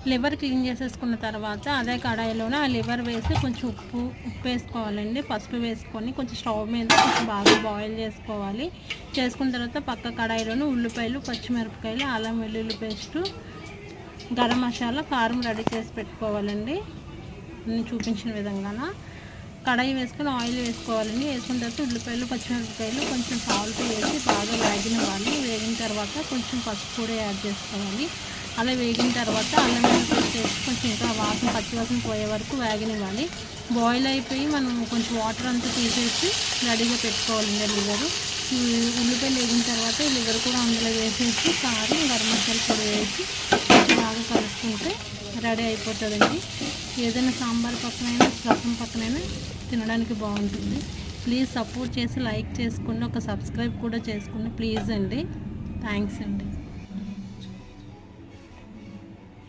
Liver clean చేసేసుకున్న తర్వాత అదే కడాయిలోనే ఆ లివర్ వేసి కొంచెం ఉప్పు వేసుకోవాలండి. పసుపు వేసుకొని కొంచెం స్టవ్ మీద కొంచెం బాగా బాయిల్ చేసుకోవాలి. చేసుకున్న తర్వాత పక్క కడాయిలోనే ఉల్లిపాయలు, పచ్చిమిరపకాయలు, అల్లం వెల్లుల్లి పేస్టు, గరం మసాలా, కారం రెడీ చేసి పెట్టుకోవాలండి. నేను చూపించిన విధంగా కడాయి వేసుకొని ఆయిల్ వేసుకోవాలండి. వేసుకున్న తర్వాత ఉల్లిపాయలు, పచ్చిమిరపకాయలు, కొంచెం సాల్ట్ వేసి బాగా వేగనివ్వాలి. వేగిన తర్వాత కొంచెం పసుపు కూడా యాడ్ చేసుకోవాలి. అలా వేగిన తర్వాత అల్లం వెల్లుల్లి పేస్ట్ వేసి కొంచెం ఇంకా పచ్చివాసన పోయే వరకు వేగనివ్వాలి. బాయిల్ అయిపోయి మనం కొంచెం వాటర్ అంతా తీసేసి రెడీగా పెట్టుకోవాలండి లివరు. ఉల్లిపాయలు వేగిన తర్వాత ఈ లివర్ కూడా అందులో వేసేసి కారం, గరం మసాలా కూడా వేసి బాగా కలుపుకుంటే రెడీ అయిపోతుందండి. ఏదైనా సాంబార్ పక్కనైనా రసం పక్కనైనా తినడానికి బాగుంటుంది. ప్లీజ్ సపోర్ట్ చేసి లైక్ చేసుకోండి, ఒక సబ్స్క్రైబ్ కూడా చేసుకోండి ప్లీజ్ అండి. థ్యాంక్స్ అండి.